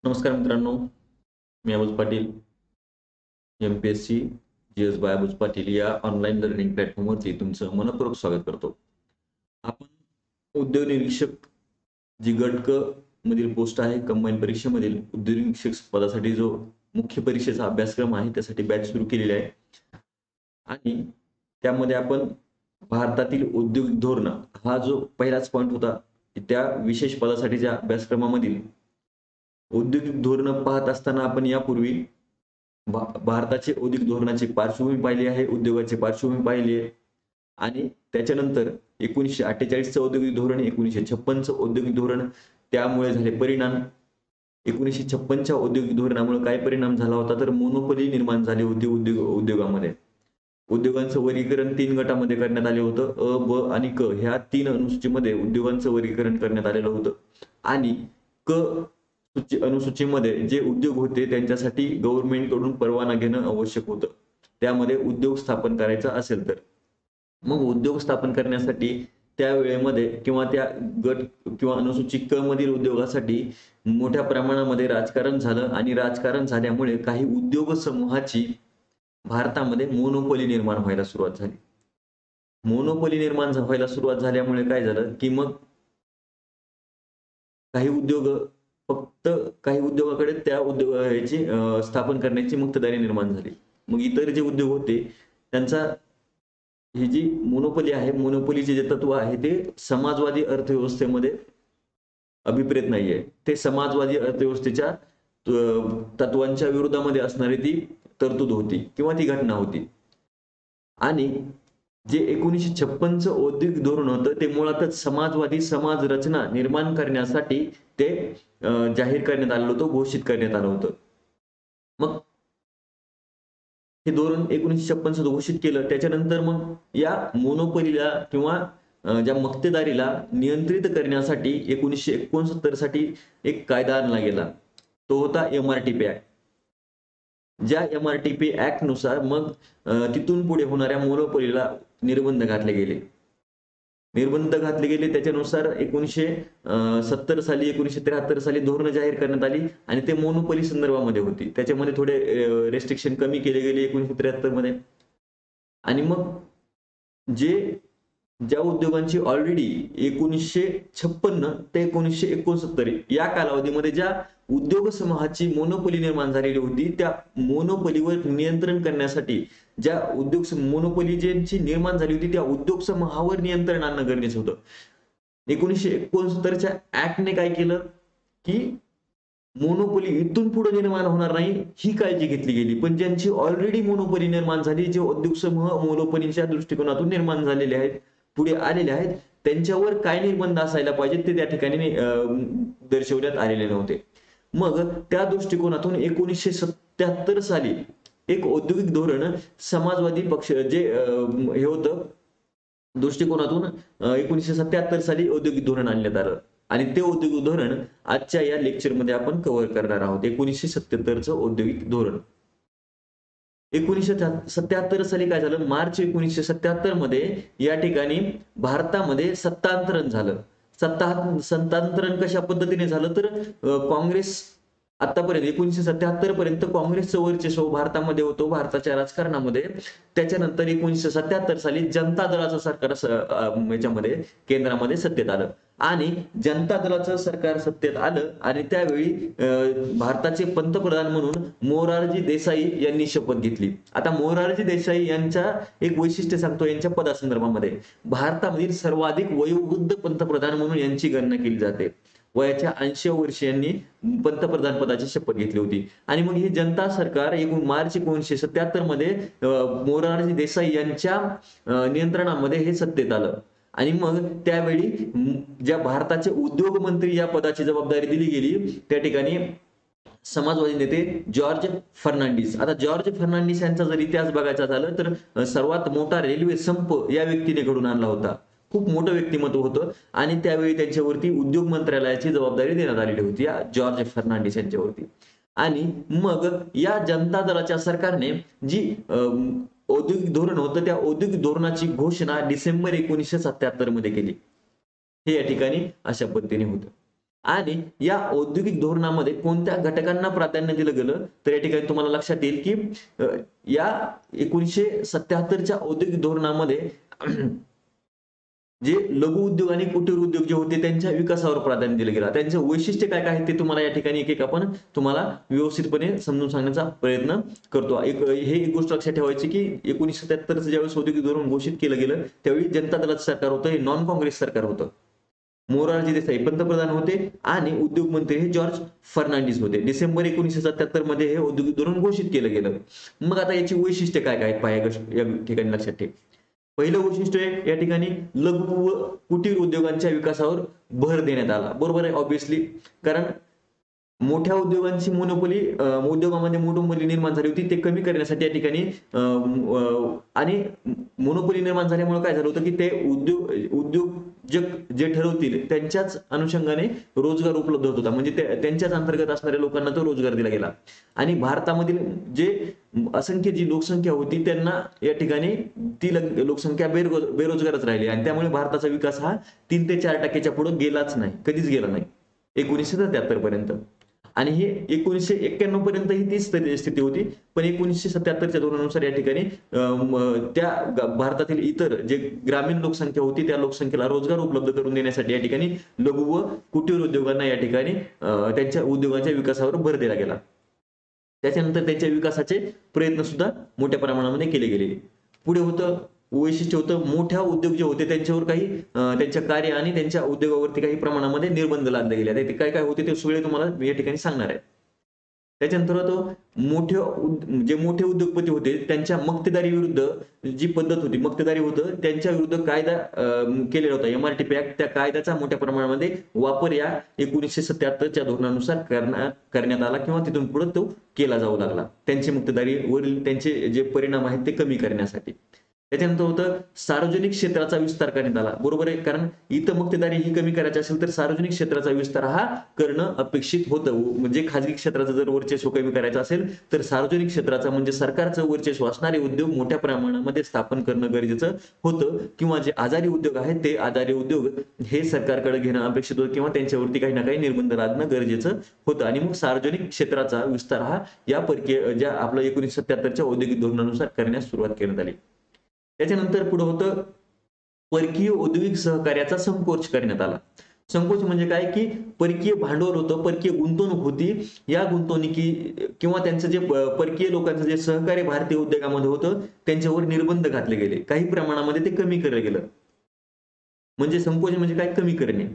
नमस्कार मित्रांनो, मी अबुज Patil, MPSC, जी-एस bye अबुज Patil या ऑनलाईन लर्निंग प्लॅटफॉर्मवरती तुमचं मनःपूर्वक स्वागत करतो. आपण उद्योग निरीक्षक जी गट क मधील पोस्ट आहे, कंबाईन परीक्षेमधील उद्योग निरीक्षक पदासाठी जो मुख्य परीक्षेचा अभ्यासक्रम आहे, त्यासाठी बॅच सुरू केलेली आहे. आणि त्यामध्ये आपण भारतातील औद्योगिक धोरण हा जो पहिलाच पॉइंट होता, की त्या विशेष पदासाठीच्या अभ्यासक्रमामधील औद्योगिक धोरणं पाहत असताना आपण यापूर्वी भारताचे औद्योगिक धोरणाची पार्श्वभूमी पाहिली आहे, उद्योगाची पार्श्वभूमी पाहिली आहे आणि त्याच्यानंतर 1948चं औद्योगिक धोरण, 1956चं औद्योगिक धोरण, त्यामुळे झाले परिणाम. 1956च्या औद्योगिक धोरणामुळे काय परिणाम झाला होता, तर मोनोपोली निर्माण झाली होती उद्योगामध्ये. उद्योगांचं वर्गीकरण 3 गटामध्ये करण्यात आले होतं. अ, ब आणि क ह्या 3 अनुसूचीमध्ये उद्योगांचं वर्गीकरण करण्यात आलेलं होतं आणि क अनुसूचीमध्ये जे उद्योग होते त्यांच्यासाठी गव्हर्नमेंटकडून परवाना घेणं आवश्यक होतं. त्यामध्ये उद्योग स्थापन करायचा असेल तर. मग उद्योग स्थापन करण्यासाठी त्या वेळेमध्ये किंवा त्या गट किंवा अनुसूची क मधील उद्योगासाठी मोठ्या प्रमाणामध्ये राजकारण झालं आणि राजकारण झाल्यामुळे काही उद्योग समूहाची भारतामध्ये मोनोपोली निर्माण व्हायला सुरुवात झाली. मोनोपोली निर्माण व्हायला सुरुवात झाल्यामुळे काय झालं, की मग काही उद्योग फक्त काही उद्योगाकडे त्या ह्याची स्थापन करण्याची मुक्तदारी निर्माण झाली. मग इतर जे उद्योग होते त्यांचा ही जी मोनोपोली आहे, मोनोपोलीचे जे तत्व आहे ते समाजवादी अर्थव्यवस्थेमध्ये अभिप्रेत नाहीये. ते समाजवादी अर्थव्यवस्थेच्या तत्वांच्या विरोधामध्ये असणारी ती तरतूद होती किंवा ती घटना होती. आणि जे 1956चं औद्योगिक धोरण होतं ते मुळातच समाजवादी समाज रचना निर्माण करण्यासाठी ते जाहीर करण्यात आलेलं होतं, घोषित करण्यात आलं होतं. मग हे धोरण 1956चं घोषित केलं. त्याच्यानंतर मग या मोनोपोलीला किंवा ज्या मक्तेदारीला नियंत्रित करण्यासाठी 1969 साठी एक कायदा आणला गेला. तो होता एम-आर-टी-पी ॲक्ट. ज्या एम-आर-टी-पी ॲक्टनुसार मग तिथून पुढे होणाऱ्या मोनोपोलीला निर्बंध घातले गेले. निर्बंध घातले गेले त्याच्यानुसार 1970 साली, 1973 साली धोरणं जाहीर करण्यात आली आणि ते मोनोपोली संदर्भामध्ये होती. त्याच्यामध्ये थोडे रिस्ट्रिक्शन कमी केले गेले 1973 मध्ये आणि मग जे ज्या उद्योगांची ऑलरेडी 1956 ते 1969 या कालावधीमध्ये ज्या उद्योग समूहाची मोनोपोली निर्माण झालेली होती, त्या मोनोपोलीवर नियंत्रण करण्यासाठी ज्या मोनोपोली ज्यांची निर्माण झाली होती, त्या उद्योग समूहावर नियंत्रण आणणं गरजेचं होतं. 1969च्या ॲक्टने काय केलं, की मोनोपोली इथून पुढे निर्माण होणार नाही, ही काळजी घेतली गेली. पण ज्यांची ऑलरेडी मोनोपोली निर्माण झाली, जे उद्योग समूह मोनोपोलीच्या दृष्टिकोनातून निर्माण झालेले आहेत, पुढे आलेले आहेत, त्यांच्यावर काय निर्बंध असायला पाहिजेत ते त्या ठिकाणी दर्शवण्यात आलेले नव्हते. मग त्या दृष्टिकोनातून 1977 साली एक औद्योगिक धोरण समाजवादी पक्ष जे हे होतं दृष्टिकोनातून 1977 साली औद्योगिक धोरण आणण्यात आलं आणि ते औद्योगिक धोरण आजच्या या लेक्चरमध्ये आपण कव्हर करणार आहोत. 1977चं औद्योगिक धोरण. 1977 साली काय झालं? मार्च 1977 मध्ये या ठिकाणी भारतामध्ये सत्तांतरण झालं. सत्तांतरण कशा पद्धतीने झालं तर काँग्रेस आतापर्यंत 1977 पर्यंत काँग्रेसचं वर्चस्व भारतामध्ये होतं, भारताच्या राजकारणामध्ये. त्याच्यानंतर 1977 साली जनता दलाचं सरकार याच्यामध्ये केंद्रामध्ये सत्तेत आलं आणि जनता दलाचं सरकार सत्तेत आलं आणि त्यावेळी भारताचे पंतप्रधान म्हणून मोरारजी देसाई यांनी शपथ घेतली. आता मोरारजी देसाई यांच्या एक वैशिष्ट्य सांगतो यांच्या पदासंदर्भामध्ये. भारतामधील सर्वाधिक वयोवृद्ध पंतप्रधान म्हणून यांची गणना केली जाते. वयाच्या 80 वर्षी यांनी पंतप्रधान पदाची शपथ घेतली होती आणि मग हे जनता सरकार मार्च 1977 मध्ये मोरारजी देसाई यांच्या नियंत्रणामध्ये हे सत्तेत आलं आणि मग त्यावेळी ज्या भारताचे उद्योग मंत्री या पदाची जबाबदारी दिली गेली त्या ठिकाणी समाजवादी नेते जॉर्ज फर्नांडिस. आता जॉर्ज फर्नांडिस यांचा जर इतिहास बघायचा झाला तर सर्वात मोठा रेल्वे संप या व्यक्तीने घडवून आणला होता. खूप मोठं व्यक्तिमत्व होतं आणि त्यावेळी त्यांच्यावरती उद्योग मंत्रालयाची जबाबदारी देण्यात आलेली होती या जॉर्ज फर्नांडिस यांच्यावरती. आणि मग या जनता दलाच्या सरकारने जी औद्योगिक धोरण होतं त्या औद्योगिक धोरणाची घोषणा डिसेंबर 1977 मध्ये केली. हे या ठिकाणी अशा पद्धतीने होतं. आणि या औद्योगिक धोरणामध्ये कोणत्या घटकांना प्राधान्य दिलं गेलं तर या ठिकाणी तुम्हाला लक्षात येईल की या 1977च्या औद्योगिक धोरणामध्ये जे लघु उद्योग आणि कुटीर उद्योग जे होते त्यांच्या विकासावर प्राधान्य दिलं गेलं. त्यांचे वैशिष्ट्य काय काय आहेत ते तुम्हाला या ठिकाणी एक आपण तुम्हाला व्यवस्थितपणे समजून सांगण्याचा प्रयत्न करतो. एक गोष्ट लक्षात ठेवायची की 1977चं ज्यावेळेस औद्योगिक धोरण घोषित केलं गेलं त्यावेळी जनता दलाचं सरकार होतं, हे नॉन काँग्रेस सरकार होतं. मोरारजी देसाई पंतप्रधान होते आणि उद्योग मंत्री हे जॉर्ज फर्नांडिस होते. डिसेंबर 1977 मध्ये हे औद्योगिक धोरण घोषित केलं गेलं. मग आता याची वैशिष्ट्य काय काय आहेत पहा या ठिकाणी लक्षात ठेव. पहिलं वैशिष्ट्य आहे या ठिकाणी लघु व कुटीर उद्योगांच्या विकासावर भर देण्यात आला. बरोबर आहे ऑब्व्हियसली, कारण मोठ्या उद्योगांची मोनोपोली उद्योगामध्ये मोनोपोली निर्माण झाली होती ते कमी करण्यासाठी या ठिकाणी आणि मोनोपोली निर्माण झाल्यामुळे काय झालं होतं की ते उद्योजक जे ठरवतील त्यांच्याच अनुषंगाने रोजगार उपलब्ध होत होता. म्हणजे त्यांच्याच अंतर्गत असणाऱ्या लोकांना तो रोजगार दिला गेला. आणि भारतामधील जे असंख्य जी लोकसंख्या होती त्यांना या ठिकाणी ती लोकसंख्या बेरोजगारच राहिली आणि त्यामुळे भारताचा विकास हा 3 ते 4% पुढे गेलाच नाही, कधीच गेला नाही 1973 पर्यंत. आणि हे 1991 पर्यंत ही तीच स्थिती होती. पण 1977च्या धोरणानुसार या ठिकाणी त्या भारतातील इतर जे ग्रामीण लोकसंख्या होती त्या लोकसंख्येला रोजगार उपलब्ध करून देण्यासाठी या ठिकाणी लघु व कुटीर उद्योगांना या ठिकाणी त्यांच्या उद्योगांच्या विकासावर भर दिला गेला. त्याच्यानंतर त्यांच्या विकासाचे प्रयत्न सुद्धा मोठ्या प्रमाणामध्ये केले गेले. पुढे होतं वैशिष्ट्य होतं मोठ्या उद्योग जे होते त्यांच्यावर काही त्यांच्या कार्य आणि त्यांच्या उद्योगावरती काही प्रमाणामध्ये निर्बंध लादले गेले. ते काय काय होते ते सगळे तुम्हाला या ठिकाणी सांगणार आहे. त्याच्यानंतर जे मोठे उद्योगपती होते त्यांच्या मक्तेदारी विरुद्ध जी पद्धत होती, मक्तेदारी होतं त्यांच्या विरुद्ध कायदा केलेला होता MRTP ऍक्ट. त्या कायद्याचा मोठ्या प्रमाणामध्ये वापर या 1977च्या धोरणानुसार करण्यात आला किंवा तिथून पुढे तो केला जाऊ लागला त्यांची मक्तेदारीवरील त्यांचे जे परिणाम आहेत ते कमी करण्यासाठी. त्याच्यानंतर होतं सार्वजनिक क्षेत्राचा विस्तार करण्यात आला. बरोबर आहे, कारण इथं मक्तेदारी ही कमी करायची असेल तर सार्वजनिक क्षेत्राचा विस्तार हा करणं अपेक्षित होतं. म्हणजे खाजगी क्षेत्राचं जर वर्चस्व कमी करायचं असेल तर सार्वजनिक क्षेत्राचा म्हणजे सरकारचं वर्चस्व असणारे उद्योग मोठ्या प्रमाणामध्ये स्थापन करणं गरजेचं होतं. किंवा जे आजारी उद्योग आहेत ते आजारी उद्योग हे सरकारकडे घेणं अपेक्षित होतं किंवा त्यांच्यावरती काही ना काही निर्बंध लादणं गरजेचं होतं. आणि मग सार्वजनिक क्षेत्राचा विस्तार हा या परकीय ज्या आपलं 1977च्या औद्योगिक धोरणानुसार करण्यास सुरुवात करण्यात आली. त्याच्यानंतर पुढे होतं परकीय औद्योगिक सहकार्याचा संकोच करण्यात आला. संकोच म्हणजे काय की परकीय भांडवल होतं, परकीय गुंतवणूक होती, या गुंतवणुकी किंवा त्यांचं जे परकीय लोकांचं जे सहकार्य भारतीय उद्योगामध्ये होतं त्यांच्यावर निर्बंध घातले गेले. काही प्रमाणामध्ये ते कमी केलं गेलं. म्हणजे संकोच म्हणजे काय, कमी करणे,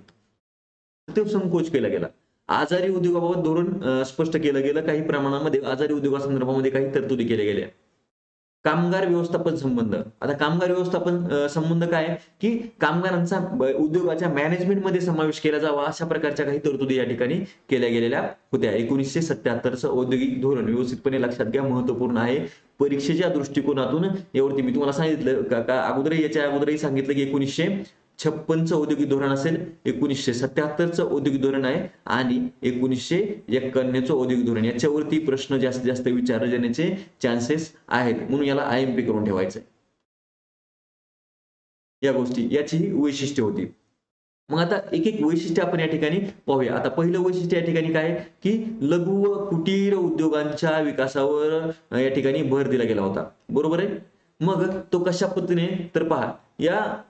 तो संकोच केला गेला. आजारी उद्योगाबाबत धोरण स्पष्ट केलं गेलं. काही प्रमाणामध्ये आजारी उद्योगासंदर्भामध्ये काही तरतुदी केल्या गेल्या. कामगार व्यवस्थापन संबंध. आता कामगार व्यवस्थापन संबंध काय की कामगारांचा उद्योगाच्या मॅनेजमेंटमध्ये समावेश केला जावा अशा प्रकारच्या काही तरतुदी या ठिकाणी केल्या गेलेल्या होत्या. 1977चं औद्योगिक धोरण व्यवस्थितपणे लक्षात घ्या, महत्वपूर्ण आहे. परीक्षेच्या दृष्टिकोनातून यावरती मी तुम्हाला सांगितलं याच्या अगोदरही सांगितलं की 1956चं औद्योगिक धोरण असेल, 1977चं औद्योगिक धोरण आहे आणि 1991चं औद्योगिक धोरण. याच्यावरती प्रश्न जास्तीत जास्त विचारले जाण्याचे चान्सेस आहेत, म्हणून याला IMP करून ठेवायचं आहे. या गोष्टी याची ही वैशिष्ट्य होती. मग आता एक एक वैशिष्ट्य आपण या ठिकाणी पाहूया. आता पहिलं वैशिष्ट्य या ठिकाणी काय की लघु व कुटीर उद्योगांच्या विकासावर या ठिकाणी भर दिला गेला होता. बरोबर आहे. मग तो कशा पद्धतीने तर पहा, या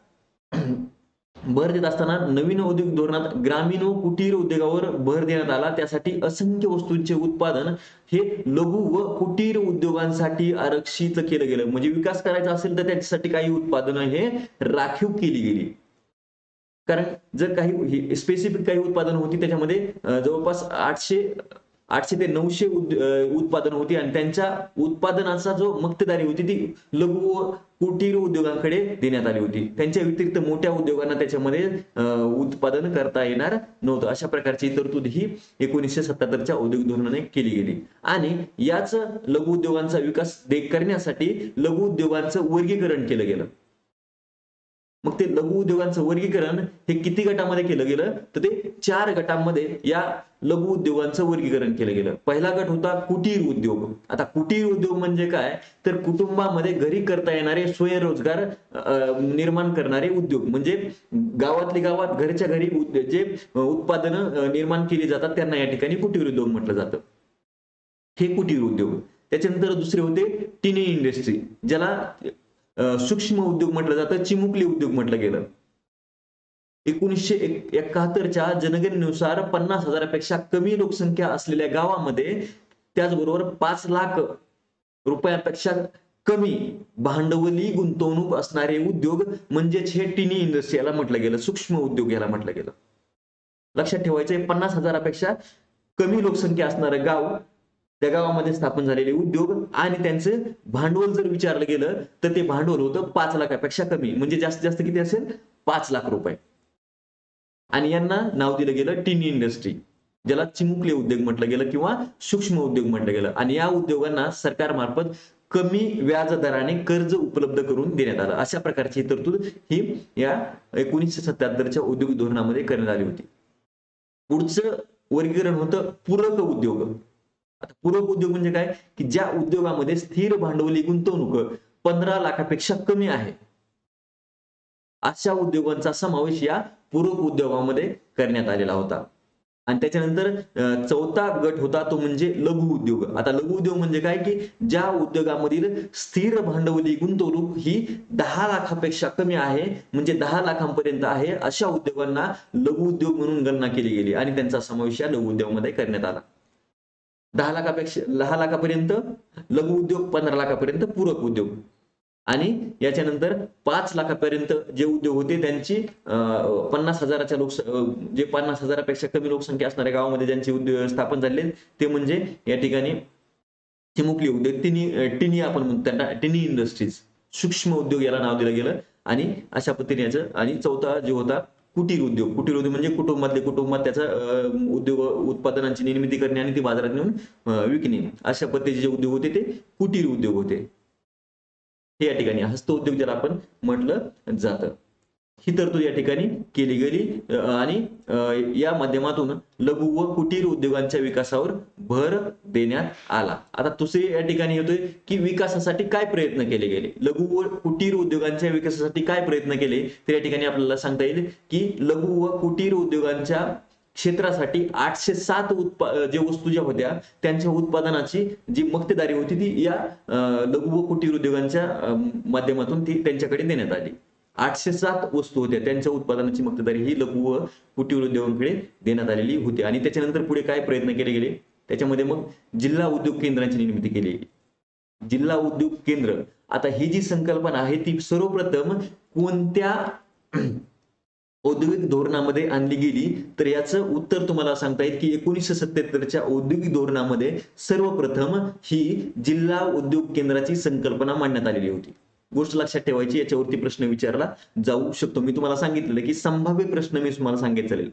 भर देत असताना नवीन औद्योगिक धोरणात ग्रामीण व कुटीर उद्योगावर भर देण्यात आला. त्यासाठी असंख्य वस्तूंचे उत्पादन हे लघु व कुटीर उद्योगांसाठी आरक्षित केलं गेलं. म्हणजे विकास करायचा असेल तर त्याच्यासाठी काही उत्पादनं हे राखीव केली गेली. कारण जर काही स्पेसिफिक काही उत्पादन होती त्याच्यामध्ये जवळपास 800 ते 900 उत्पादन होती आणि त्यांच्या उत्पादनाचा जो मक्तेदारी होती ती लघु व कुटीर उद्योगांकडे देण्यात आली होती. त्यांच्या व्यतिरिक्त मोठ्या उद्योगांना त्याच्यामध्ये उत्पादन करता येणार नव्हतं. अशा प्रकारची तरतूद ही 1977च्या औद्योगिक धोरणाने केली गेली. आणि याच लघु उद्योगांचा विकास करण्यासाठी लघु उद्योगांचं वर्गीकरण केलं गेलं. मग ते लघु उद्योगांचं वर्गीकरण हे किती गटामध्ये केलं गेलं, तर ते 4 गटांमध्ये या लघु उद्योगांचं वर्गीकरण केलं गेलं. पहिला गट होता कुटीर उद्योग. आता कुटीर उद्योग म्हणजे काय, तर कुटुंबामध्ये घरी करता येणारे स्वयंरोजगार निर्माण करणारे उद्योग. म्हणजे गावातली गावात घरच्या घरी जे उत्पादनं निर्माण केली जातात त्यांना या ठिकाणी कुटीर उद्योग म्हटलं जातं. हे कुटीर उद्योग. त्याच्यानंतर दुसरे होते टिनी इंडस्ट्री, ज्याला सूक्ष्म उद्योग म्हटलं जातं, चिमुकली उद्योग म्हटलं गेलं. 1971च्या जनगणनेनुसार 50,000पेक्षा कमी लोकसंख्या असलेल्या गावामध्ये त्याचबरोबर 5 लाख रुपयापेक्षा कमी भांडवली गुंतवणूक असणारे उद्योग म्हणजेच हे टिनी इंडस्ट्री याला म्हटलं गेलं, सूक्ष्म उद्योग याला म्हटलं गेलं. लक्षात ठेवायचंय 50,000पेक्षा कमी लोकसंख्या असणारं गाव, त्या गावामध्ये स्थापन झालेले उद्योग आणि त्यांचं भांडवल जर विचारलं गेलं तर ते भांडवल होतं 5 लाखापेक्षा कमी, म्हणजे जास्तीत जास्त किती असेल 5 लाख रुपये. आणि यांना नाव दिलं गेलं टिनी इंडस्ट्री, ज्याला चिमुकले उद्योग म्हटलं गेलं किंवा सूक्ष्म उद्योग म्हटलं गेलं. आणि या उद्योगांना सरकारमार्फत कमी व्याज दराने कर्ज उपलब्ध करून देण्यात आलं. अशा प्रकारची तरतूद ही या 1977च्या उद्योग धोरणामध्ये करण्यात आली होती. पुढचं वर्गीकरण होतं पूरक उद्योग. आता पूरक उद्योग म्हणजे काय, की ज्या उद्योगामध्ये स्थिर भांडवली गुंतवणूक 15 लाखापेक्षा कमी आहे, अशा उद्योगांचा समावेश या पूरक उद्योगामध्ये करण्यात आलेला होता. आणि त्याच्यानंतर चौथा गट होता तो म्हणजे लघु उद्योग. आता लघु उद्योग म्हणजे काय, की ज्या उद्योगामधील स्थिर भांडवली गुंतवणूक ही 10 लाखापेक्षा कमी आहे, म्हणजे 10 लाखांपर्यंत आहे, अशा उद्योगांना लघु उद्योग म्हणून गणना केली गेली आणि त्यांचा समावेश या लघु उद्योगामध्ये करण्यात आला. 10 लाखापर्यंत लघु उद्योग, 15 लाखापर्यंत पूरक उद्योग. आणि याच्यानंतर 5 लाखापर्यंत जे उद्योग होते त्यांची 50,000च्या जे 50,000पेक्षा कमी लोकसंख्या असणाऱ्या गावामध्ये ज्यांचे उद्योग स्थापन झाले ते म्हणजे या ठिकाणी चिमुकली उद्योग, टिनी आपण म्हणतो त्यांना, टिनी इंडस्ट्रीज, सूक्ष्म उद्योग याला नाव दिलं गेलं. आणि अशा पद्धतीने याचं. आणि चौथा जो होता कुटीर उद्योग. कुटीर उद्योग म्हणजे कुटुंबात त्याचा उद्योग उत्पादनांची निर्मिती करणे आणि ती बाजारात नेऊन विकणे, अशा पद्धतीचे जे उद्योग होते ते कुटीर उद्योग होते. हे या ठिकाणी हस्तउद्योग ज्याला आपण म्हटलं जातं. ही तरतूद या ठिकाणी केली गेली आणि या माध्यमातून लघु व कुटीर उद्योगांच्या विकासावर भर देण्यात आला. आता दुसरे या ठिकाणी येतोय की विकासासाठी काय प्रयत्न केले गेले, लघु व कुटीर उद्योगांच्या विकासासाठी काय प्रयत्न केले, तर या ठिकाणी आपल्याला सांगता येईल की लघु व कुटीर उद्योगांच्या क्षेत्रासाठी 807 जे वस्तू ज्या होत्या त्यांच्या उत्पादनाची जी मक्तेदारी होती ती या लघु व कुटीर उद्योगांच्या माध्यमातून ती त्यांच्याकडे देण्यात आली. 807 वस्तू होत्या, त्यांच्या उत्पादनाची मक्तेदारी ही लघु व कुटीर उद्योगांकडे देण्यात आलेली होती. आणि त्याच्यानंतर पुढे काय प्रयत्न केले गेले, त्याच्यामध्ये मग जिल्हा उद्योग केंद्रांची निर्मिती केली. जिल्हा उद्योग केंद्र, आता ही जी संकल्पना आहे ती सर्वप्रथम कोणत्या औद्योगिक धोरणामध्ये आणली गेली, तर याचं उत्तर तुम्हाला सांगता येईल की 1977च्या औद्योगिक धोरणामध्ये सर्वप्रथम ही जिल्हा उद्योग केंद्राची संकल्पना मांडण्यात आलेली होती. गोष्ट लक्षात ठेवायची, याच्यावरती प्रश्न विचारला जाऊ शकतो. मी तुम्हाला सांगितलेलं की संभाव्य प्रश्न मी तुम्हाला सांगितले चालेल.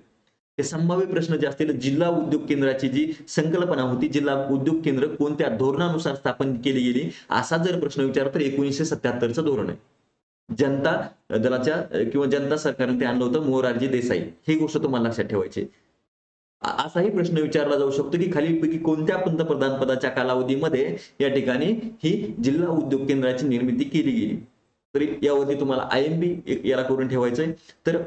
हे संभाव्य प्रश्न जे असतील, जिल्हा उद्योग केंद्राची जी संकल्पना होती, जिल्हा उद्योग केंद्र कोणत्या धोरणानुसार स्थापन केली गेली, असा जर प्रश्न विचारला तर 1977चं धोरण आहे. जनता दलाच्या किंवा जनता सरकारने ते आणलं होतं, मोरारजी देसाई. ही गोष्ट तुम्हाला लक्षात ठेवायची. असाही प्रश्न विचारला जाऊ शकतो की खालीलपैकी कोणत्या पंतप्रधान पदाच्या कालावधीमध्ये या ठिकाणी ही जिल्हा उद्योग केंद्राची निर्मिती केली गेली, तरी यावरती तुम्हाला IMP याला करून ठेवायचंय. तर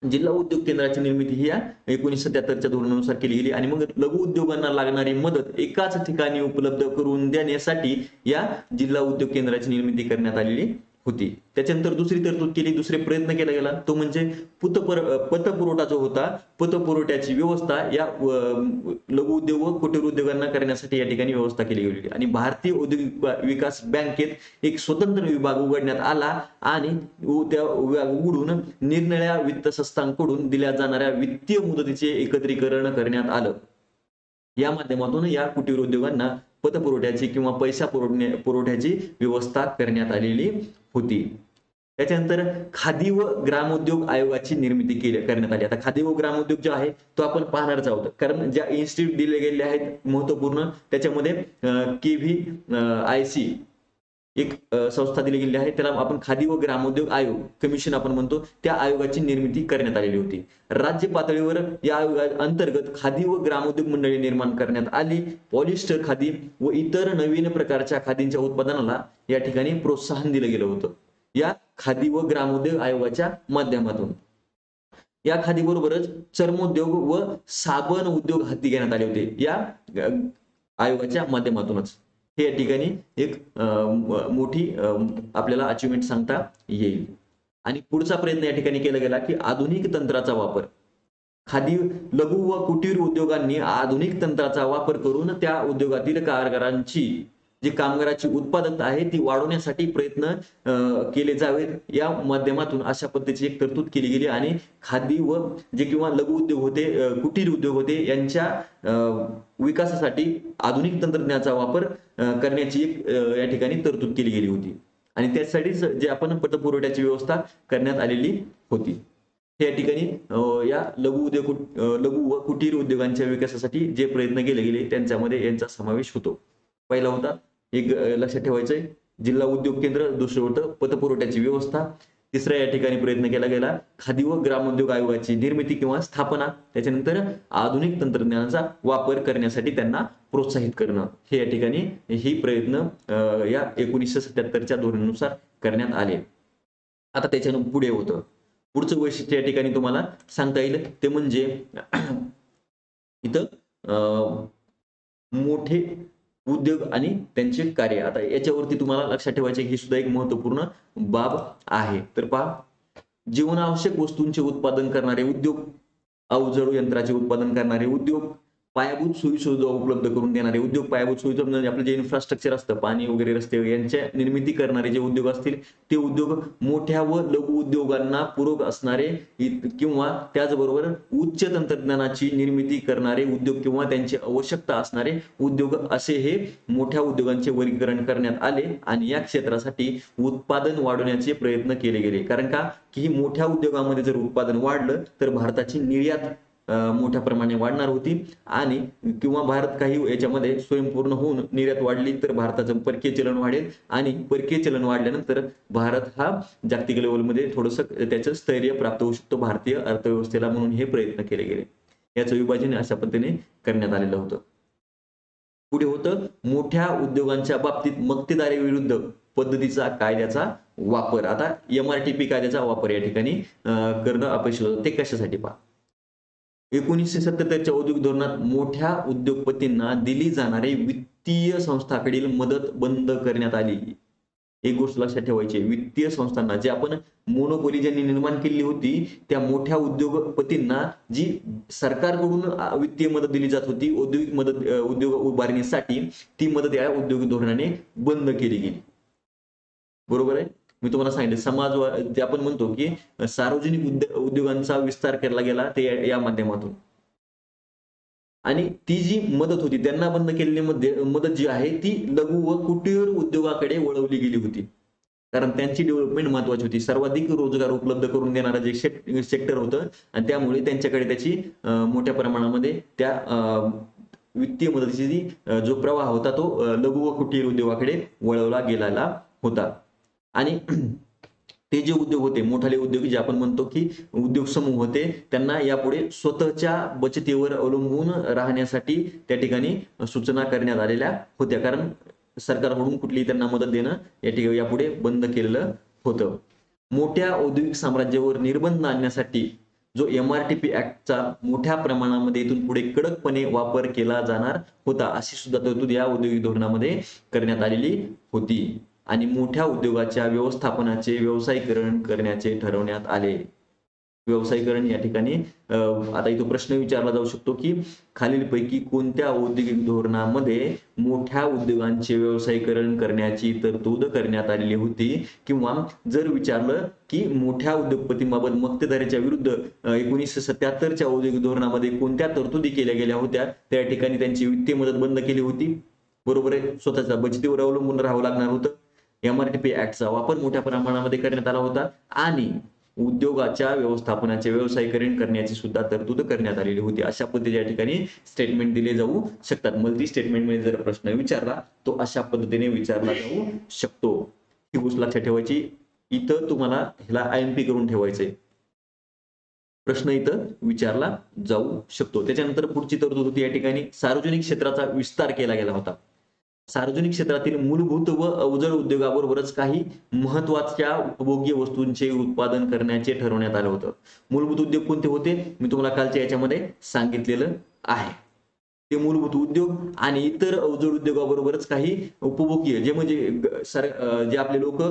जिल्हा उद्योग केंद्राची निर्मिती ही या 1977च्या धोरणानुसार केली गेली. आणि मग लघु उद्योगांना लागणारी मदत एकाच ठिकाणी उपलब्ध करून देण्यासाठी या जिल्हा उद्योग केंद्राची निर्मिती करण्यात आलेली होती. त्याच्यानंतर दुसरी तरतूद केली, दुसरे प्रयत्न केला गेला तो म्हणजे पतपुरवठा जो होता, पतपुरवठ्याची व्यवस्था या लघु उद्योग व कुटीर उद्योगांना करण्यासाठी या ठिकाणी व्यवस्था केली गेली. आणि भारतीय औद्योगिक विकास बँकेत एक स्वतंत्र विभाग उघडण्यात आला आणि त्या विभाग उघडून निरनिराळ्या वित्त संस्थांकडून दिल्या जाणाऱ्या वित्तीय मुदतीचे एकत्रीकरण करण्यात आलं. या माध्यमातून या कुटीर उद्योगांना पतपुरवठ्याची किंवा पैसा पुरवठ्याची व्यवस्था करण्यात आलेली होती. त्याच्यानंतर खादी व ग्रामोद्योग आयोगाची निर्मिती करण्यात आली. आता खादी व ग्रामोद्योग जो आहे तो आपण पाहणारच आहोत, कारण ज्या इन्स्टिट्यूट दिले गेले आहेत महत्वपूर्ण, त्याच्यामध्ये KVIC एक संस्था दिली गेली आहे, त्याला आपण खादी व ग्रामोद्योग आयोग कमिशन आपण म्हणतो, त्या आयोगाची निर्मिती करण्यात आलेली होती. राज्य पातळीवर या आयोगा अंतर्गत खादी व ग्रामोद्योग मंडळे निर्माण करण्यात आली. पॉलिस्टर खादी व इतर नवीन प्रकारच्या खादींच्या उत्पादनाला या ठिकाणी प्रोत्साहन दिलं गेलं होतं, या खादी व ग्रामोद्योग आयोगाच्या माध्यमातून. या खादीबरोबरच चर्मोद्योग व साबण उद्योग हाती घेण्यात आले होते या आयोगाच्या माध्यमातूनच. हे या ठिकाणी एक मोठी आपल्याला अचिव्हमेंट सांगता येईल. आणि पुढचा प्रयत्न या ठिकाणी केला गेला की आधुनिक तंत्राचा वापर. खादी लघु व कुटीर उद्योगांनी आधुनिक तंत्राचा वापर करून त्या उद्योगातील जी कामगाराची उत्पादकता आहे ती वाढवण्यासाठी प्रयत्न केले जावेत, या माध्यमातून अशा पद्धतीची एक तरतूद केली गेली. आणि खादी व जे किंवा लघु उद्योग होते, कुटीर उद्योग होते, यांच्या विकासासाठी आधुनिक तंत्रज्ञानाचा वापर करण्याची एक या ठिकाणी तरतूद केली गेली होती. आणि त्यासाठीच जे आपण पतपुरवठ्याची व्यवस्था करण्यात आलेली होती. हे या ठिकाणी या लघु व कुटीर उद्योगांच्या विकासासाठी जे प्रयत्न केले गेले त्यांच्यामध्ये यांचा समावेश होतो. पहिला होता एक लक्षात ठेवायचंय जिल्हा उद्योग केंद्र, दुसरं होतं पतपुरवठ्याची व्यवस्था, तिसरा या ठिकाणी प्रयत्न केला गेला खादी व ग्रामोद्योग आयोगाची निर्मिती किंवा स्थापना, त्याच्यानंतर आधुनिक तंत्रज्ञानाचा वापर करण्यासाठी त्यांना प्रोत्साहित करणं. हे या ठिकाणी ही प्रयत्न या 1977च्या धोरणानुसार करण्यात आले. आता त्याच्यानं पुढे होतं पुढचं वैशिष्ट्य या ठिकाणी तुम्हाला सांगता येईल ते म्हणजे इथं मोठे उद्योग आणि त्यांचे कार्य. आता याच्यावरती तुम्हाला लक्षात ठेवायचे ही सुद्धा एक महत्वपूर्ण बाब आहे. तर पहा, जीवनावश्यक वस्तूंचे उत्पादन करणारे उद्योग, अवजड यंत्राचे उत्पादन करणारे उद्योग, पायाभूत सोयीसुविधा उपलब्ध करून देणारे उद्योग. पायाभूत सोयीसुविधा म्हणजे आपलं जे इन्फ्रास्ट्रक्चर असतं, पाणी वगैरे, रस्ते यांच्या निर्मिती करणारे जे उद्योग असतील ते उद्योग, मोठ्या व लघु उद्योगांना पूरक असणारे किंवा त्याचबरोबर उच्च तंत्रज्ञानाची निर्मिती करणारे उद्योग किंवा त्यांची आवश्यकता असणारे उद्योग, असे हे मोठ्या उद्योगांचे वर्गीकरण करण्यात आले. आणि या क्षेत्रासाठी उत्पादन वाढवण्याचे प्रयत्न केले गेले. कारण का की मोठ्या उद्योगामध्ये जर उत्पादन वाढलं तर भारताची निर्यात मोठ्या प्रमाणे वाढणार होती, आणि किंवा भारत काही याच्यामध्ये स्वयंपूर्ण होऊन निर्यात वाढली तर भारताचं परकीय चलन वाढेल, आणि परकीय चलन वाढल्यानंतर भारत हा जागतिक लेवलमध्ये थोडंसं त्याचं स्थैर्य प्राप्त होऊ शकतो भारतीय अर्थव्यवस्थेला, म्हणून हे प्रयत्न केले गेले. याचं विभाजन अशा पद्धतीने करण्यात आलेलं होतं. पुढे होतं मोठ्या उद्योगांच्या बाबतीत मक्तेदारी विरुद्ध पद्धतीचा कायद्याचा वापर. आता MRTP कायद्याचा वापर या ठिकाणी करणं अपेक्षित होतं. ते कशासाठी पहा, 1977च्या औद्योगिक धोरणात मोठ्या उद्योगपतींना दिली जाणारी वित्तीय संस्थांकडील मदत बंद करण्यात आली. एक गोष्ट लक्षात ठेवायची, वित्तीय संस्थांना जे आपण मोनोपोली ज्यांनी निर्माण केली होती त्या मोठ्या उद्योगपतींना जी सरकारकडून वित्तीय मदत दिली जात होती औद्योगिक मदत, उद्योग उभारणीसाठी, ती मदत या औद्योगिक धोरणाने बंद केली गेली. बरोबर आहे. मी तुम्हाला सांगितलं समाज जे आपण म्हणतो की सार्वजनिक उद्योगांचा विस्तार केला गेला ते या माध्यमातून, आणि ती जी मदत होती त्यांना बंद केलेली मदत जी आहे ती लघु व कुटीर उद्योगाकडे वळवली गेली होती. कारण त्यांची डेव्हलपमेंट महत्वाची होती. सर्वाधिक रोजगार उपलब्ध करून देणारं जे सेक्टर होतं आणि त्यामुळे त्यांच्याकडे त्याची मोठ्या प्रमाणामध्ये त्या वित्तीय मदतीची जो प्रवाह होता तो लघु व कुटीर उद्योगाकडे वळवला गेलेला होता. आणि ते जे उद्योग होते, मोठाले उद्योग जे आपण म्हणतो की उद्योग समूह होते, त्यांना यापुढे स्वतःच्या बचतीवर अवलंबून राहण्यासाठी त्या ठिकाणी सूचना करण्यात आलेल्या होत्या. कारण सरकारकडून कुठलीही त्यांना मदत देणं या ठिकाणी यापुढे बंद केलेलं होतं. मोठ्या औद्योगिक साम्राज्यावर निर्बंध आणण्यासाठी जो MRTP ऍक्टचा मोठ्या प्रमाणामध्ये इथून पुढे कडकपणे वापर केला जाणार होता, अशी सुद्धा तरतूद या औद्योगिक धोरणामध्ये करण्यात आलेली होती. आणि मोठ्या उद्योगाच्या व्यवस्थापनाचे व्यावसायीकरण करण्याचे ठरवण्यात आले. व्यावसायीकरण या ठिकाणी आता इथं प्रश्न विचारला जाऊ शकतो की खालीलपैकी कोणत्या औद्योगिक धोरणामध्ये मोठ्या उद्योगांचे व्यावसायीकरण करण्याची तरतूद करण्यात आलेली होती, किंवा जर विचारलं की मोठ्या उद्योगपतींबाबत मक्तेदारीच्या विरुद्ध 1977च्या औद्योगिक धोरणामध्ये कोणत्या तरतुदी केल्या गेल्या होत्या, त्या ठिकाणी त्यांची वित्तीय मदत बंद केली होती. बरोबर आहे. स्वतःच्या बचतीवर अवलंबून राहावं लागणार होतं. MRTP ऍक्टचा वापर मोठ्या प्रमाणामध्ये करण्यात आला होता, आणि उद्योगाच्या व्यवस्थापनाचे व्यावसायीकरण करण्याची सुद्धा तरतूद करण्यात आलेली होती. अशा पद्धतीने या ठिकाणी स्टेटमेंट दिले जाऊ शकतात. मल्टी स्टेटमेंटमध्ये जर प्रश्न विचारला तो अशा पद्धतीने विचारला जाऊ शकतो. ही गोष्ट लक्षात ठेवायची. इथं तुम्हाला ह्याला IMP करून ठेवायचंय. प्रश्न इथं विचारला जाऊ शकतो. त्याच्यानंतर पुढची तरतूद होती या ठिकाणी सार्वजनिक क्षेत्राचा विस्तार केला गेला होता. सार्वजनिक क्षेत्रातील मूलभूत व अवजड उद्योगाबरोबरच काही महत्वाच्या उपभोग्य वस्तूंचे उत्पादन करण्याचे ठरवण्यात आलं होतं. मूलभूत उद्योग कोणते होते मी तुम्हाला कालच्या याच्यामध्ये सांगितलेलं आहे. ते मूलभूत उद्योग आणि इतर अवजड उद्योगाबरोबरच काही उपभोग्य जे म्हणजे जे आपले लोक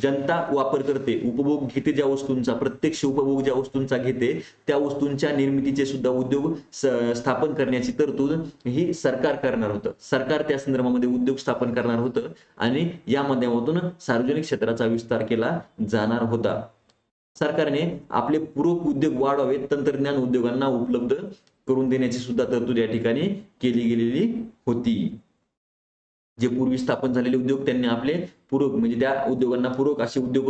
जनता वापर करते, उपभोग घेते ज्या वस्तूंचा, प्रत्यक्ष उपभोग ज्या वस्तूंचा घेते त्या वस्तूंच्या निर्मितीचे सुद्धा उद्योग स्थापन करण्याची तरतूद ही सरकार करणार होतं. सरकार त्या संदर्भामध्ये उद्योग स्थापन करणार होतं आणि या माध्यमातून सार्वजनिक क्षेत्राचा विस्तार केला जाणार होता. सरकारने आपले पूरक उद्योग वाढवावेत, तंत्रज्ञान उद्योगांना उपलब्ध करून देण्याची सुद्धा तरतूद या ठिकाणी केली गेलेली होती. जे पूर्वी स्थापन झालेले उद्योग त्यांनी आपले पूरक म्हणजे त्या उद्योगांना पूरक असे उद्योग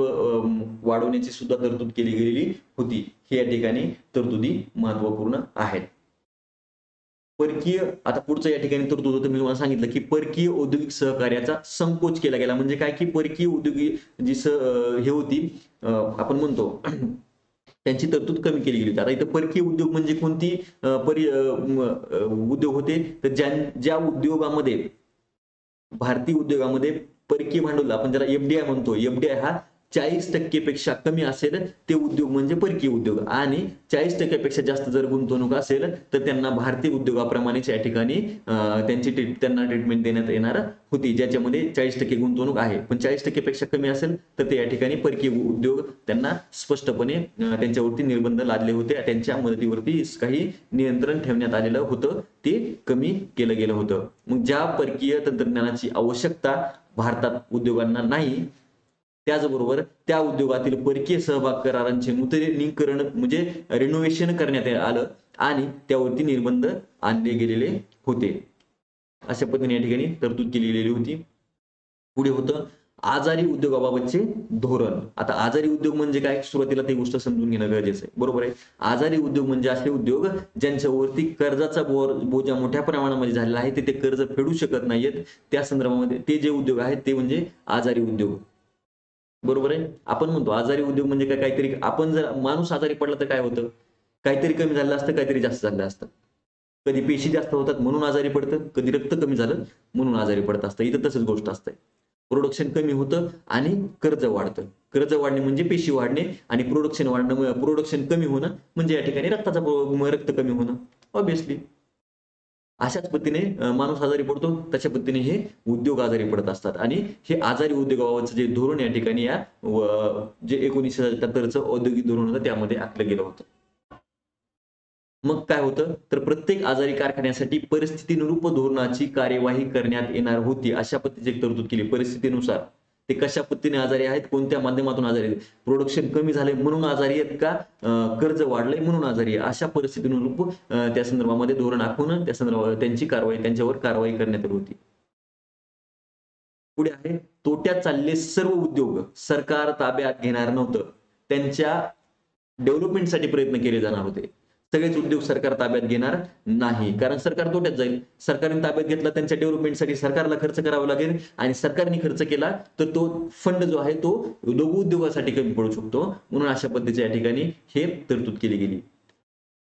वाढवण्याची सुद्धा तरतूद केली गेलेली होती. हे या ठिकाणी तरतुदी महत्वपूर्ण आहेत. परकीय आता पुढचं या ठिकाणी तरतूद होतं मी तुम्हाला सांगितलं की परकीय औद्योगिक सहकार्याचा संकोच केला गेला. म्हणजे काय की परकीय औद्योगिक जी हे होती आपण म्हणतो त्यांची तरतूद कमी केली गेली. आता इथं परकीय उद्योग म्हणजे कोणती उद्योग होते तर ज्या उद्योगामध्ये भारतीय उद्योगामध्ये परकीय भांडवल आपण ज्याला FDI म्हणतो, FDI हा 40% पेक्षा कमी असेल ते उद्योग म्हणजे परकीय उद्योग आणि 40% जास्त जर गुंतवणूक असेल तर त्यांना भारतीय उद्योगाप्रमाणेच या ठिकाणी त्यांना ट्रीटमेंट देण्यात येणार होती. ज्याच्यामध्ये 40% गुंतवणूक आहे पण 40% पेक्षा कमी असेल तर ते या ठिकाणी परकीय उद्योग त्यांना स्पष्टपणे त्यांच्यावरती निर्बंध लादले होते. त्यांच्या मदतीवरती काही नियंत्रण ठेवण्यात आलेलं होतं, ते कमी केलं गेलं होतं. मग ज्या परकीय तंत्रज्ञानाची आवश्यकता भारतात उद्योगांना नाही त्याचबरोबर त्या उद्योगातील परकीय सहभाग करारांचे नूतनीकरण म्हणजे रिनोव्हेशन करण्यात आलं आणि त्यावरती निर्बंध आणले गेलेले होते. अशा पद्धतीने या ठिकाणी तरतूद केली गेलेली होती. पुढे होतं आजारी उद्योगाबाबतचे धोरण. आता आजारी उद्योग म्हणजे काय सुरुवातीला ती गोष्ट समजून घेणं गरजेचं आहे. बरोबर आहे. आजारी उद्योग म्हणजे असे उद्योग ज्यांच्यावरती कर्जाचा बोजा मोठ्या प्रमाणामध्ये झालेला आहे, ते कर्ज फेडू शकत नाहीयेत, त्या संदर्भामध्ये ते जे उद्योग आहेत ते म्हणजे आजारी उद्योग. बरोबर आहे. आपण म्हणतो आजारी उद्योग म्हणजे काय, काहीतरी आपण जर माणूस आजारी पडला तर काय होतं, काहीतरी कमी झालं असतं, काहीतरी जास्त झालं असतं. कधी पेशी जास्त होतात म्हणून आजारी पडतं, कधी रक्त कमी झालं म्हणून आजारी पडत असतं. इथं तसंच गोष्ट असते. प्रोडक्शन कमी होतं आणि कर्ज वाढतं. कर्ज वाढणे म्हणजे पेशी वाढणे आणि प्रोडक्शन वाढणं, प्रोडक्शन कमी होणं म्हणजे या ठिकाणी रक्त कमी होणं. ऑब्विसली अशाच पद्धतीने माणूस आजारी पडतो, तशा पद्धतीने हे उद्योग आजारी पडत असतात आणि हे आजारी उद्योगाबाबतचं जे धोरण या ठिकाणी या जे 1977चं औद्योगिक धोरण होतं त्यामध्ये आखलं गेलं होतं. मग काय होतं तर प्रत्येक आजारी कारखान्यासाठी परिस्थितीनुरूप धोरणाची कार्यवाही करण्यात येणार होती. अशा पद्धतीची एक तरतूद केली. परिस्थितीनुसार ते कशा पद्धतीने आजारी आहेत, कोणत्या माध्यमातून आजारी आहेत, प्रोडक्शन कमी झाले म्हणून आजारी आहेत का कर्ज वाढलंय म्हणून आजारी आहे, अशा परिस्थितीनुरूप त्या संदर्भामध्ये धोरण आखून त्या संदर्भात त्यांच्यावर कारवाई करण्यात आली होती. पुढे आहे तोट्यात चाललेले सर्व उद्योग सरकार ताब्यात घेणार नव्हतं. त्यांच्या डेव्हलपमेंटसाठी प्रयत्न केले जाणार होते. सगळेच उद्योग सरकार ताब्यात घेणार नाही, कारण सरकार तोट्यात जाईल. सरकारने ताब्यात घेतला त्यांच्या डेव्हलपमेंटसाठी सरकारला खर्च करावा लागेल आणि सरकारने खर्च केला तर तो फंड जो आहे तो लघु उद्योगासाठी कमी पडू शकतो. म्हणून अशा पद्धतीच्या या ठिकाणी हे तरतूद केली गेली.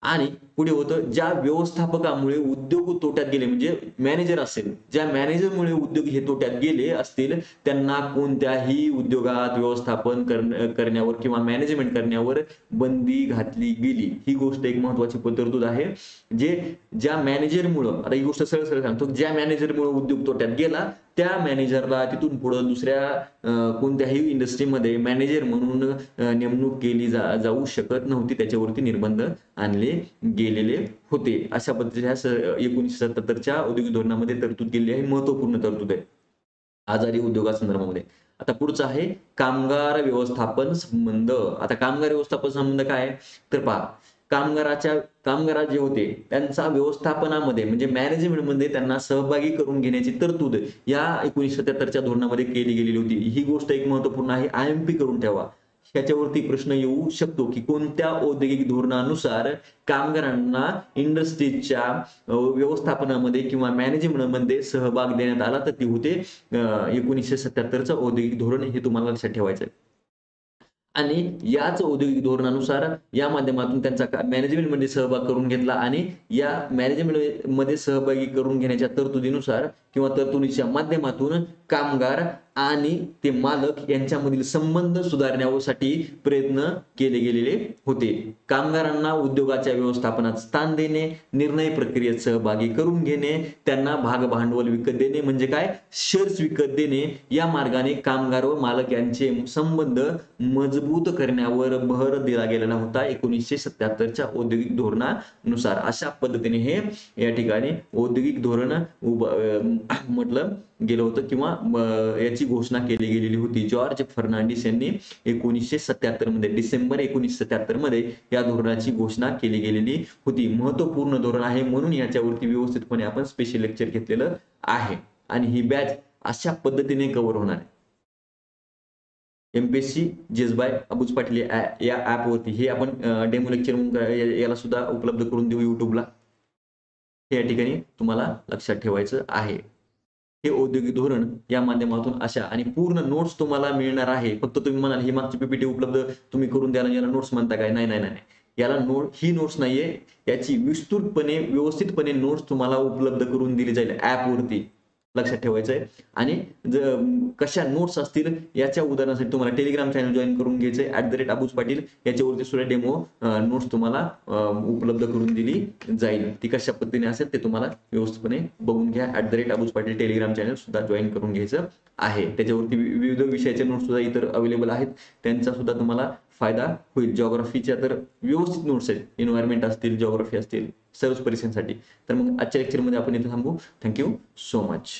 आणि पुढे होतं ज्या व्यवस्थापकामुळे उद्योग तोट्यात गेले म्हणजे मॅनेजर असेल, ज्या मॅनेजरमुळे उद्योग हे तोट्यात गेले असतील त्यांना कोणत्याही उद्योगात व्यवस्थापन करण्यावर किंवा मॅनेजमेंट करण्यावर बंदी घातली गेली. ही गोष्ट एक महत्वाची तरतूद आहे. ज्या मॅनेजरमुळं, आता ही गोष्ट सरळ सरळ सांगतो, ज्या मॅनेजरमुळे उद्योग तोट्यात गेला त्या मॅनेजरला तिथून पुढे दुसऱ्या कोणत्याही इंडस्ट्रीमध्ये मॅनेजर म्हणून नेमणूक केली जाऊ शकत नव्हती. त्याच्यावरती निर्बंध आणले गेलेले होते. अशा पद्धतीच्या 1977च्या औद्योगिक धोरणामध्ये तरतूद केलेली आहे. महत्वपूर्ण तरतूद आहे आजारी उद्योगासंदर्भामध्ये. आता पुढचं आहे कामगार व्यवस्थापन संबंध. आता कामगार व्यवस्थापन संबंध काय तर पहा, कामगार जे होते त्यांचा व्यवस्थापनामध्ये म्हणजे मॅनेजमेंटमध्ये त्यांना सहभागी करून घेण्याची तरतूद या 1977च्या धोरणामध्ये केली गेलेली होती. ही गोष्ट एक महत्वपूर्ण आहे. IMP करून ठेवा. ह्याच्यावरती प्रश्न येऊ शकतो की कोणत्या औद्योगिक धोरणानुसार कामगारांना इंडस्ट्रीजच्या व्यवस्थापनामध्ये किंवा मॅनेजमेंटमध्ये सहभाग देण्यात आला, तर ती होते 1977चं औद्योगिक धोरण. हे तुम्हाला लक्षात ठेवायचं आहे. आणि याच औद्योगिक धोरणानुसार या माध्यमातून त्यांचा मॅनेजमेंटमध्ये सहभाग करून घेतला आणि या मॅनेजमेंटमध्ये सहभागी करून घेण्याच्या तरतुदीनुसार किंवा तरतुदीच्या माध्यमातून कामगार आणि ते मालक यांच्यामधील संबंध सुधारण्यासाठी प्रयत्न केले गेलेले होते. कामगारांना उद्योगाच्या व्यवस्थापनात स्थान देणे, निर्णय प्रक्रियेत सहभागी करून घेणे, त्यांना भाग भांडवल विकत देणे म्हणजे काय, शेअर्स विकत देणे, या मार्गाने कामगार व मालक यांचे संबंध मजबूत करण्यावर भर दिला गेलेला होता 1977च्या औद्योगिक धोरणानुसार. अशा पद्धतीने हे या ठिकाणी औद्योगिक धोरण म्हटलं गेलं होतं किंवा याची घोषणा केली गेलेली होती. जॉर्ज फर्नांडिस यांनी 1977 मध्ये, डिसेंबर 1977 मध्ये या धोरणाची घोषणा केली गेलेली होती. महत्वपूर्ण धोरण आहे म्हणून याच्यावरती व्यवस्थितपणे आपण स्पेशल लेक्चर घेतलेलं आहे आणि ही बॅच अशा पद्धतीने कव्हर होणार आहे. एमपीएससी जेस बाय अबूज पाटील या ऍपवरती हे आपण डेमो लेक्चर याला सुद्धा उपलब्ध करून देऊ युट्यूबला. हे या ठिकाणी तुम्हाला लक्षात ठेवायचं आहे. हे औद्योगिक धोरण या माध्यमातून अशा आणि पूर्ण नोट्स तुम्हाला मिळणार आहे. फक्त तुम्ही म्हणाल ही मागची पीपीटी उपलब्ध तुम्ही करून द्याल, याला नोट्स म्हणता काय? नाही नाही नाही, याला ही नोट्स नाहीये, याची विस्तृतपणे व्यवस्थितपणे नोट्स तुम्हाला उपलब्ध करून दिली जाईल ऍपवरती. लक्षात ठेवायचं आहे. आणि कशा नोट्स असतील याच्या उदाहरणासाठी तुम्हाला टेलिग्राम चॅनल जॉईन करून घ्यायचंय @अबूज पाटील. याच्यावरती सुद्धा डेमो नोट्स तुम्हाला उपलब्ध करून दिली जाईल. ती कशा पद्धतीने असेल ते तुम्हाला व्यवस्थितपणे बघून घ्या. @अबूज पाटील टेलिग्राम चॅनल सुद्धा जॉईन करून घ्यायचं आहे. त्याच्यावरती विविध विषयाचे नोट्स सुद्धा इतर अवेलेबल आहेत, त्यांचा सुद्धा तुम्हाला फायदा होईल. जिओग्राफीच्या तर व्यवस्थित नोट्स आहेत, एन्व्हायरमेंट असतील, जिओग्राफी असतील, सर्व परीक्षांसाठी. तर मग आजच्या लेक्चरमध्ये आपण इथे थांबू. Thank you so much.